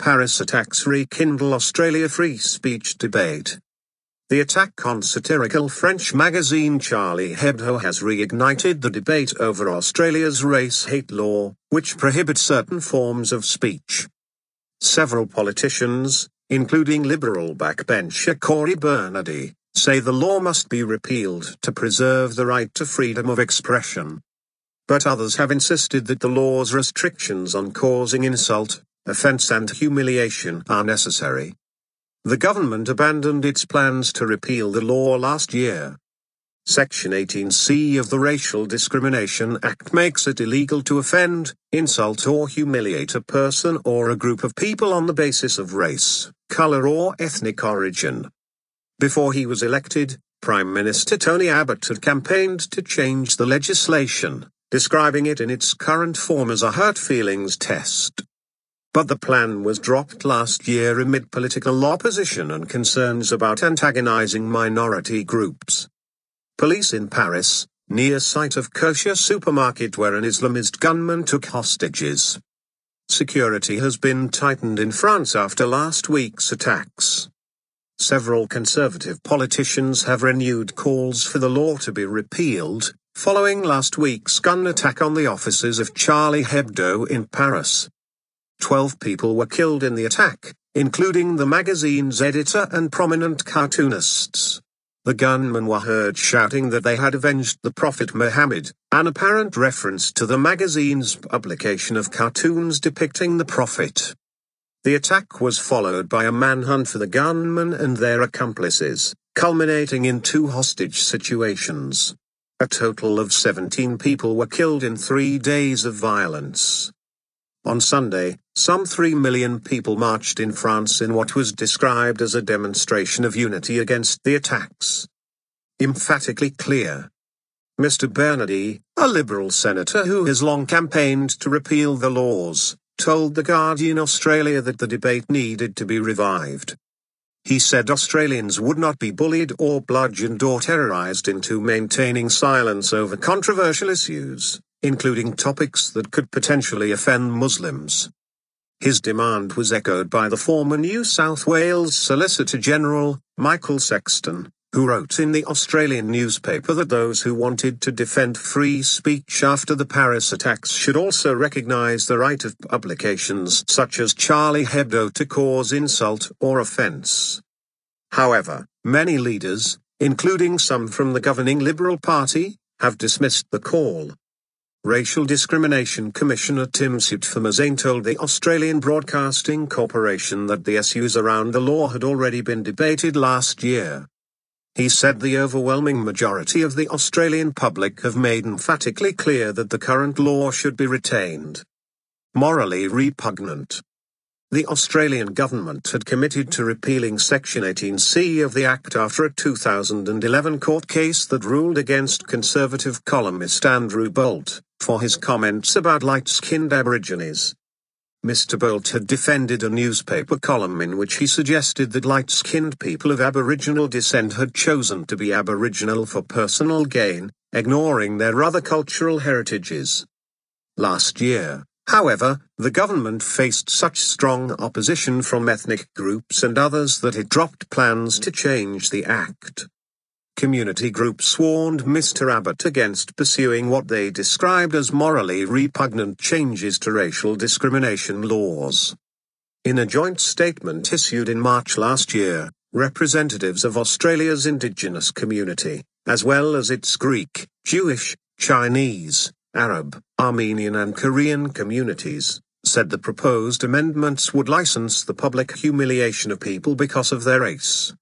Paris attacks rekindle Australia free speech debate. The attack on satirical French magazine Charlie Hebdo has reignited the debate over Australia's race-hate law, which prohibits certain forms of speech. Several politicians, including Liberal backbencher Cory Bernardi, say the law must be repealed to preserve the right to freedom of expression. But others have insisted that the law's restrictions on causing insult, offence and humiliation are necessary. The government abandoned its plans to repeal the law last year. Section 18C of the Racial Discrimination Act makes it illegal to offend, insult or humiliate a person or a group of people on the basis of race, colour or ethnic origin. Before he was elected, Prime Minister Tony Abbott had campaigned to change the legislation, describing it in its current form as a hurt feelings test. But the plan was dropped last year amid political opposition and concerns about antagonizing minority groups. Police in Paris, near site of kosher supermarket where an Islamist gunman took hostages. Security has been tightened in France after last week's attacks. Several conservative politicians have renewed calls for the law to be repealed, following last week's gun attack on the offices of Charlie Hebdo in Paris. 12 people were killed in the attack, including the magazine's editor and prominent cartoonists. The gunmen were heard shouting that they had avenged the Prophet Muhammad, an apparent reference to the magazine's publication of cartoons depicting the Prophet. The attack was followed by a manhunt for the gunmen and their accomplices, culminating in 2 hostage situations. A total of 17 people were killed in 3 days of violence. On Sunday, some 3 million people marched in France in what was described as a demonstration of unity against the attacks. Emphatically clear. Mr. Bernardi, a Liberal senator who has long campaigned to repeal the laws, told The Guardian Australia that the debate needed to be revived. He said Australians would not be bullied or bludgeoned or terrorised into maintaining silence over controversial issues, including topics that could potentially offend Muslims. His demand was echoed by the former New South Wales Solicitor General, Michael Sexton, who wrote in the Australian newspaper that those who wanted to defend free speech after the Paris attacks should also recognise the right of publications such as Charlie Hebdo to cause insult or offence. However, many leaders, including some from the governing Liberal Party, have dismissed the call. Racial Discrimination Commissioner Tim Sutphermazane told the Australian Broadcasting Corporation that the issues around the law had already been debated last year. He said the overwhelming majority of the Australian public have made emphatically clear that the current law should be retained. Morally repugnant. The Australian government had committed to repealing Section 18C of the Act after a 2011 court case that ruled against conservative columnist Andrew Bolt for his comments about light-skinned Aborigines. Mr. Bolt had defended a newspaper column in which he suggested that light-skinned people of Aboriginal descent had chosen to be Aboriginal for personal gain, ignoring their other cultural heritages. Last year, however, the government faced such strong opposition from ethnic groups and others that it dropped plans to change the act. Community groups warned Mr. Abbott against pursuing what they described as morally repugnant changes to racial discrimination laws. In a joint statement issued in March last year, representatives of Australia's Indigenous community, as well as its Greek, Jewish, Chinese, Arab, Armenian and Korean communities, said the proposed amendments would license the public humiliation of people because of their race,